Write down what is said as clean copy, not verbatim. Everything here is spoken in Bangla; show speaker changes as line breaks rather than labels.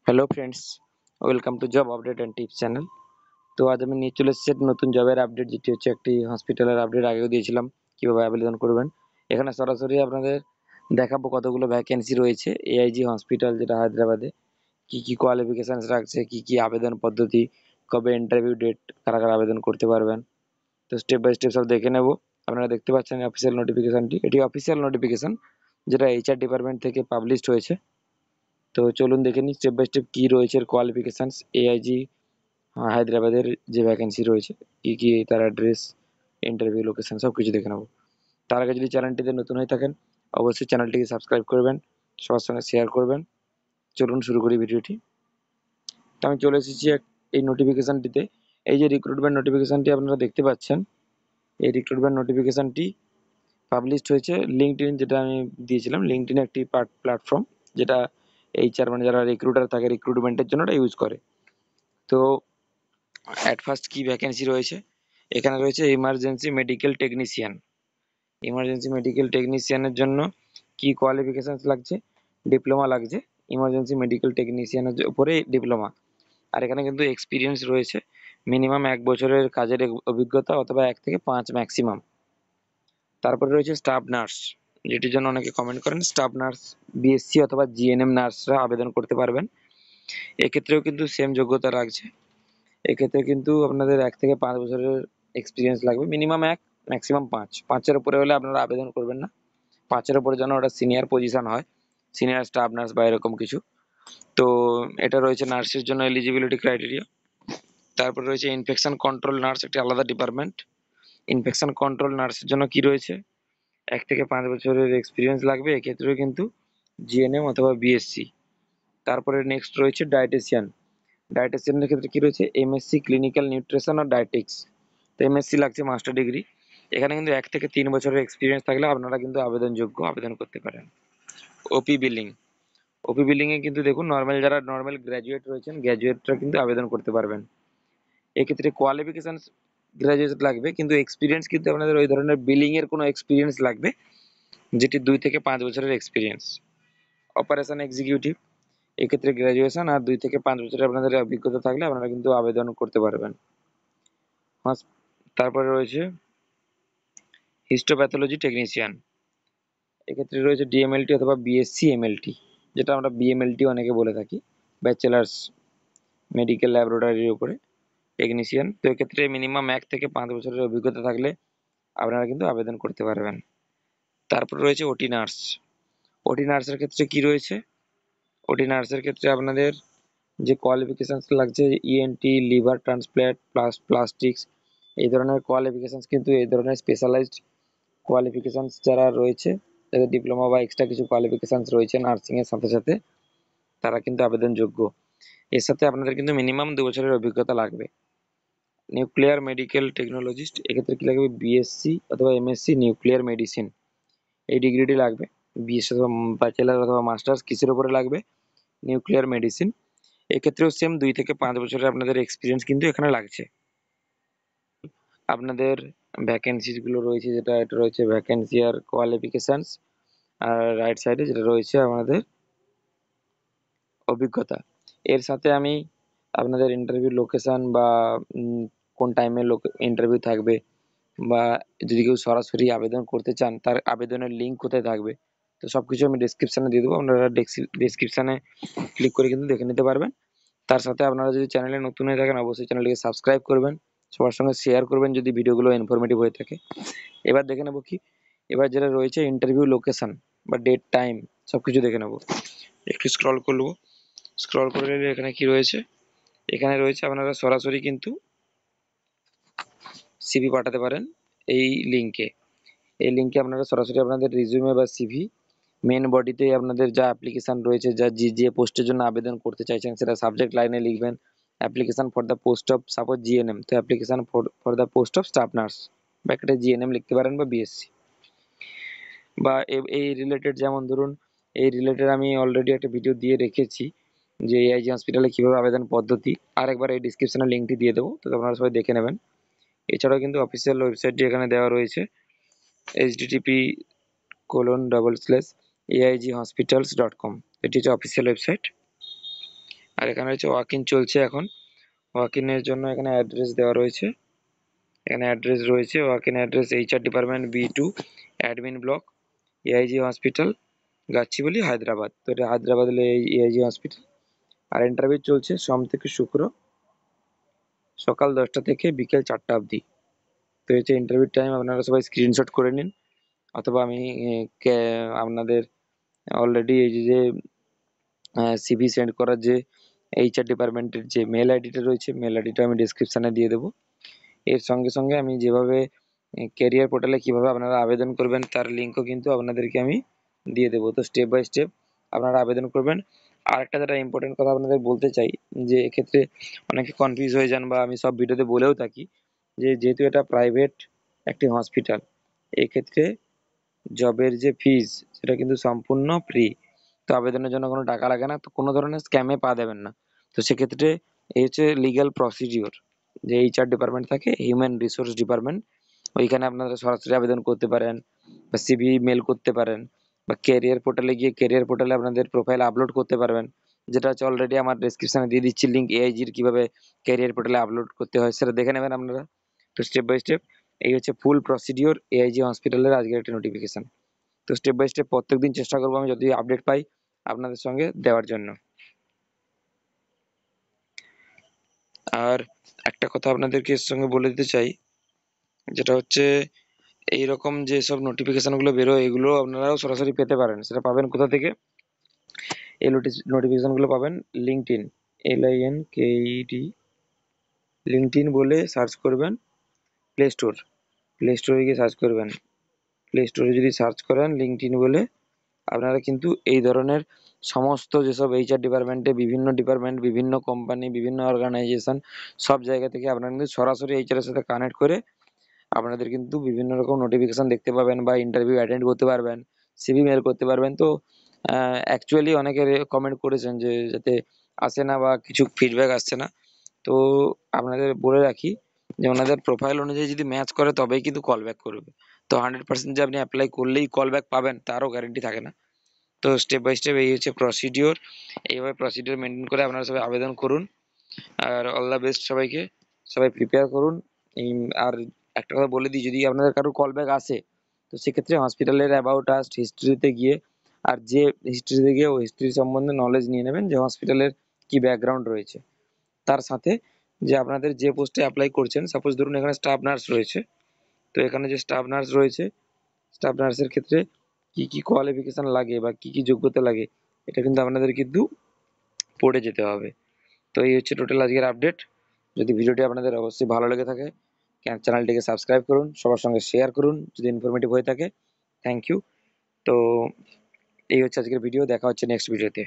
Hello friends, welcome to job update and tips channel. তো আজ আমি নিয়ে চলে এসেছি একটা নতুন জবের আপডেট, যেটি হচ্ছে একটি হসপিটালের আপডেট। আগেও দিয়েছিলাম কীভাবে আবেদন করবেন। এখানে সরাসরি আপনাদের দেখাবো কতগুলো ভ্যাকেন্সি রয়েছে এআইজি হসপিটাল, যেটা হায়দ্রাবাদে। কী কী কোয়ালিফিকেশানস রাখছে, কী কী আবেদন পদ্ধতি, কবে ইন্টারভিউ ডেট, কারা কারা আবেদন করতে পারবেন। তো স্টেপ বাই স্টেপ সব দেখে নেব। আপনারা দেখতে পাচ্ছেন অফিসিয়াল নোটিফিকেশানটি। এটি অফিসিয়াল নোটিফিকেশান, যেটা এইচআর ডিপার্টমেন্ট থেকে পাবলিশড হয়েছে। তো চলুন দেখে নিই স্টেপ বাই স্টেপ কী রয়েছে এর কোয়ালিফিকেশানস। এআইজি হায়দ্রাবাদের যে ভ্যাকেন্সি রয়েছে, কী কী তার অ্যাড্রেস, ইন্টারভিউ লোকেশন, সব কিছু দেখে নেব। তার আগে যদি চ্যানেলটিতে নতুন হয়ে থাকেন, অবশ্যই চ্যানেলটিকে সাবস্ক্রাইব করবেন, সবার সঙ্গে শেয়ার করবেন। চলুন শুরু করি ভিডিওটি। তো আমি চলে এসেছি এই নোটিফিকেশানটিতে। এই যে রিক্রুটমেন্ট নোটিফিকেশানটি আপনারা দেখতে পাচ্ছেন, এই রিক্রুটমেন্ট নোটিফিকেশানটি পাবলিশড হয়েছে লিঙ্কডইন, যেটা আমি দিয়েছিলাম। লিঙ্কডইন একটি প্ল্যাটফর্ম, যেটা এইচআর মানে যারা রিক্রুটার থাকে রিক্রুটমেন্টের জন্য এটা ইউজ করে। তো অ্যাট ফার্স্ট কি ভ্যাকেন্সি রয়েছে, এখানে রয়েছে emergency medical technician. Emergency medical টেকনিশিয়ানের জন্য কি কোয়ালিফিকেশানস লাগছে? ডিপ্লোমা লাগছে। ইমার্জেন্সি মেডিকেল টেকনিশিয়ানের উপরে ডিপ্লোমা। আর এখানে কিন্তু এক্সপিরিয়েন্স রয়েছে মিনিমাম 1 বছরের কাজের অভিজ্ঞতা, অথবা 1 থেকে 5 ম্যাক্সিমাম। তারপরে রয়েছে স্টাফ নার্স, যেটির জন্য অনেকে কমেন্ট করেন। স্টাফ নার্স বিএসসি অথবা জিএনএম নার্সরা আবেদন করতে পারবেন। এক্ষেত্রেও কিন্তু সেম যোগ্যতা রাখছে। এক্ষেত্রে কিন্তু আপনাদের 1 থেকে 5 বছরের এক্সপিরিয়েন্স লাগবে। Minimum 1, maximum 5। 5-এর উপরে হলে আপনারা আবেদন করবেন না। 5-এর উপরে যেন ওটা সিনিয়র পজিশন হয়, সিনিয়র স্টাফ নার্স বা এরকম কিছু। তো এটা রয়েছে নার্সের জন্য এলিজিবিলিটি ক্রাইটেরিয়া। তারপরে রয়েছে ইনফেকশন কন্ট্রোল নার্স, একটি আলাদা ডিপার্টমেন্ট। ইনফেকশন কন্ট্রোল নার্সের জন্য কি রয়েছে? 1 থেকে 5 বছরের এক্সপিরিয়েন্স লাগবে। এক্ষেত্রেও কিন্তু জিএনএম অথবা বিএসসি। তারপরে নেক্সট রয়েছে ডায়েটিশিয়ান। ডায়েটিশিয়ানের ক্ষেত্রে কি রয়েছে? এমএসসি ক্লিনিক্যাল নিউট্রিশন আর ডায়েটিক্স। তো এমএসসি লাগছে, মাস্টার ডিগ্রি। এখানে কিন্তু 1 থেকে 3 বছরের এক্সপিরিয়েন্স থাকলে আপনারা কিন্তু আবেদনযোগ্য, আবেদন করতে পারেন। ওপি বিলিং। ওপি বিলিংয়ে কিন্তু দেখুন, যারা নর্মাল গ্র্যাজুয়েট রয়েছেন, গ্র্যাজুয়েটরা কিন্তু আবেদন করতে পারবেন। এক্ষেত্রে কোয়ালিফিকেশান গ্র্যাজুয়েট লাগবে, কিন্তু এক্সপিরিয়েন্স কিন্তু আপনাদের ওই ধরনের বিলিংয়ের কোনো এক্সপিরিয়েন্স লাগবে, যেটি 2 থেকে 5 বছরের এক্সপিরিয়েন্স। অপারেশন এক্সিকিউটিভ, এক্ষেত্রে গ্র্যাজুয়েশন আর 2 থেকে 5 বছরের আপনাদের অভিজ্ঞতা থাকলে আপনারা কিন্তু আবেদন করতে পারবেন। তারপরে রয়েছে হিস্টোপ্যাথোলজি টেকনিশিয়ান। এক্ষেত্রে রয়েছে ডিএমএলটি অথবা বিএসসি এমএলটি, যেটা আমরা বিএমএলটি অনেকে বলে থাকি, ব্যাচেলার্স মেডিকেল ল্যাবরেটরির উপরে টেকনিশিয়ান। তো এক্ষেত্রে মিনিমাম 1 থেকে 5 বছরের অভিজ্ঞতা থাকলে আপনারা কিন্তু আবেদন করতে পারবেন। তারপর রয়েছে ওটি নার্স। ওটি নার্সের ক্ষেত্রে কি রয়েছে? ওটি নার্সের ক্ষেত্রে আপনাদের যে কোয়ালিফিকেশানস লাগছে, ইএনটি, লিভার ট্রান্সপ্ল্যান্ট, প্লাস্টিক্স, এই ধরনের কোয়ালিফিকেশানস, কিন্তু এই ধরনের স্পেশালাইজড কোয়ালিফিকেশানস যারা রয়েছে, যাদের ডিপ্লোমা বা এক্সট্রা কিছু কোয়ালিফিকেশানস রয়েছে নার্সিংয়ের সাথে সাথে, তারা কিন্তু আবেদনযোগ্য। এর সাথে আপনাদের কিন্তু মিনিমাম 2 বছরের অভিজ্ঞতা লাগবে। নিউক্লিয়ার মেডিকেল টেকনোলজিস্ট, এক্ষেত্রে কি লাগবে? বিএসসি অথবা এমএসসি নিউক্লিয়ার মেডিসিন, এই ডিগ্রিটি লাগবে। বিএসসি অথবা ব্যাচেলার অথবা মাস্টার্স কিসের উপরে লাগবে? Nuclear medicine. এক্ষেত্রেও সেম 2 থেকে 5 বছরের আপনাদের এক্সপিরিয়েন্স কিন্তু এখানে লাগছে। আপনাদের ভ্যাকেন্সিগুলো রয়েছে, যেটা এটা রয়েছে ভ্যাকেন্সি আর কোয়ালিফিকেশানস, আর রাইট সাইডে যেটা রয়েছে আমাদের অভিজ্ঞতা। এর সাথে আমি আপনাদের ইন্টারভিউ লোকেশান বা কোন টাইমে ইন্টারভিউ থাকবে, বা যদি কেউ সরাসরি আবেদন করতে চান তার আবেদনের লিঙ্ক কোথায় থাকবে, তো সব কিছু আমি ডেসক্রিপশানে দিয়ে দেবো। আপনারা ডেসক্রিপশানে ক্লিক করে কিন্তু দেখে নিতে পারবেন। তার সাথে আপনারা যদি চ্যানেলে নতুন হয়ে থাকেন, অবশ্যই চ্যানেলটিকে সাবস্ক্রাইব করবেন, সবার সঙ্গে শেয়ার করবেন যদি ভিডিওগুলো ইনফরমেটিভ হয়ে থাকে। এবার দেখে নেব কি, এবার যেটা রয়েছে ইন্টারভিউ লোকেশান বা ডেট টাইম, সব কিছু দেখে নেব। একটু স্ক্রল করবো। স্ক্রল করে নিলে এখানে কি রয়েছে? এখানে রয়েছে আপনারা সরাসরি কিন্তু সিভি পাঠাতে পারেন এই লিঙ্কে। এই লিঙ্কে আপনারা সরাসরি আপনাদের রিজিউমে বা সিভি, মেন বডিতে আপনাদের যা অ্যাপ্লিকেশান রয়েছে, যা যে পোস্টের জন্য আবেদন করতে চাইছেন, সেটা সাবজেক্ট লাইনে লিখবেন application for the post of suppose GNM, তো application for the post of staff nurse, ব্যাকেটে জিএনএম লিখতে পারেন বা বিএসসি, বা এই রিলেটেড, যেমন ধরুন এই রিলেটেড আমি অলরেডি একটা ভিডিও দিয়ে রেখেছি, যে এআইজি হসপিটালে কীভাবে আবেদন পদ্ধতি, আরেকবার এই ডিসক্রিপশনে লিঙ্কটি দিয়ে দেবো, তো আপনারা সবাই দেখে নেবেন। এছাড়াও কিন্তু অফিসিয়াল ওয়েবসাইটটি এখানে দেওয়া রয়েছে, http://aighospitals.com, এটি হচ্ছে অফিসিয়াল ওয়েবসাইট। আর এখানে রয়েছে ওয়াক ইন চলছে এখন। ওয়াক ইনের জন্য এখানে অ্যাড্রেস দেওয়া রয়েছে, এখানে অ্যাড্রেস রয়েছে walk in address HR department B2 admin block AIG hospital Gachibowli Hyderabad. তো এটা হায়দ্রাবাদ হলে AIG হসপিটাল। আর ইন্টারভিউ চলছে সোম থেকে শুক্র সকাল 10টা থেকে বিকেল 4টা অবধি। তো হচ্ছে ইন্টারভিউ টাইম, আপনারা সবাই স্ক্রিনশট করে নিন, অথবা আমি আপনাদের অলরেডি এই যে CV সেন্ড করার যে HR ডিপার্টমেন্টের যে মেল আইডিটা রয়েছে, মেল আইডিটা আমি ডিসক্রিপশনে দিয়ে দেবো। এর সঙ্গে সঙ্গে আমি যেভাবে ক্যারিয়ার পোর্টালে কিভাবে আপনারা আবেদন করবেন তার লিঙ্কও কিন্তু আপনাদেরকে আমি দিয়ে দেবো। তো স্টেপ বাই স্টেপ আপনারা আবেদন করবেন। আর একটা যেটা ইম্পর্টেন্ট কথা আপনাদের বলতে চাই, যে এক্ষেত্রে অনেকে কনফিউজ হয়ে যান, বা আমি সব ভিডিওতে বলেও থাকি, যে যেহেতু এটা প্রাইভেট একটি হসপিটাল, এক্ষেত্রে জবের যে ফিজ সেটা কিন্তু সম্পূর্ণ ফ্রি। তো আবেদনের জন্য কোনো টাকা লাগে না, তো কোনো ধরনের স্ক্যামে পা দেবেন না। তো সেক্ষেত্রে এই হচ্ছে লিগ্যাল প্রসিডিওর, যে HR ডিপার্টমেন্ট থাকে, হিউম্যান রিসোর্স ডিপার্টমেন্ট, ওইখানে আপনারা সরাসরি আবেদন করতে পারেন, বা CV মেল করতে পারেন, বা ক্যারিয়ার পোর্টালে গিয়ে ক্যারিয়ার পোর্টালে আপনাদের প্রোফাইল আপলোড করতে পারবেন, যেটা হচ্ছে অলরেডি আমার ডেসক্রিপশনে দিয়ে দিচ্ছি লিঙ্ক, AIGর কিভাবে ক্যারিয়ার পোর্টালে আপলোড করতে হয় সেটা দেখে নেবেন আপনারা। তো স্টেপ বাই স্টেপ এই হচ্ছে ফুল প্রসিডিওর AIG হসপিটালের আজকের একটা নোটিফিকেশন। তো স্টেপ বাই স্টেপ প্রত্যেকদিন চেষ্টা করবো আমি যদি আপডেট পাই আপনাদের সঙ্গে দেওয়ার জন্য। আর একটা কথা আপনাদেরকে এর সঙ্গে বলে দিতে চাই, যেটা হচ্ছে এইরকম যে সব নোটিফিকেশন গুলো বেরোয় এগুলো আপনারাও সরাসরি পেতে পারেন। সেটা পাবেন কোথা থেকে? এই নোটিফিকেশন গুলো পাবেন লিঙ্কডইন, LINKED, লিঙ্কডইন বলে সার্চ করবেন। প্লে স্টোরে গিয়ে সার্চ করবেন। প্লে স্টোরে যদি সার্চ করেন লিঙ্কডইন বলে, আপনারা কিন্তু এই ধরনের সমস্ত যেসব HR ডিপার্টমেন্টে বিভিন্ন ডিপার্টমেন্ট, বিভিন্ন কোম্পানি, বিভিন্ন অর্গানাইজেশন, সব জায়গা থেকে আপনারা কিন্তু সরাসরি HR এর সাথে কানেক্ট করে আপনাদের কিন্তু বিভিন্ন রকম নোটিফিকেশন দেখতে পাবেন, বা ইন্টারভিউ অ্যাটেন্ড করতে পারবেন, CV মেল করতে পারবেন। তো অ্যাকচুয়ালি অনেকে কমেন্ট করেছেন যে যাতে আসে না, বা কিছু ফিডব্যাক আসছে না। তো আপনাদের বলে রাখি যে ওনাদের প্রোফাইল অনুযায়ী যদি ম্যাচ করে তবেই কিন্তু কল ব্যাক করবে। তো 100% যে আপনি অ্যাপ্লাই করলেই কল ব্যাক পাবেন তারও গ্যারেন্টি থাকে না। তো স্টেপ বাই স্টেপ এই হচ্ছে প্রসিডিওর, এইভাবে প্রসিডিওর মেনটেন করে আপনারা সবাই আবেদন করুন। আর অল দ্য বেস্ট সবাইকে, সবাই প্রিপেয়ার করুন। আর একটা কথা বলে দিই, যদি আপনাদের কারো কল ব্যাক আসে তো সেক্ষেত্রে হসপিটালের অ্যাবাউট আস হিস্ট্রিতে গিয়ে, আর যে হিস্ট্রিতে গিয়ে ওই হিস্ট্রি সম্বন্ধে নলেজ নিয়ে নেবেন যে হসপিটালের কি ব্যাকগ্রাউন্ড রয়েছে। তার সাথে যে আপনাদের যে পোস্টে অ্যাপ্লাই করছেন, সাপোজ ধরুন এখানে স্টাফ নার্স রয়েছে, তো এখানে যে স্টাফ নার্স রয়েছে, স্টাফ নার্সের ক্ষেত্রে কি কি কোয়ালিফিকেশন লাগে বা কি কি যোগ্যতা লাগে, এটা কিন্তু আপনাদের কিন্তু পড়ে যেতে হবে। তো এই হচ্ছে টোটাল আজকের আপডেট। যদি ভিডিওটি আপনাদের অবশ্যই ভালো লেগে থাকে, চ্যানেলটিকে সাবস্ক্রাইব করুন, সবার সঙ্গে শেয়ার করুন যদি ইনফরমেটিভ হয়ে থাকে। Thank you. তো এই হচ্ছে আজকের ভিডিও, দেখা হচ্ছে নেক্সট ভিডিওতে।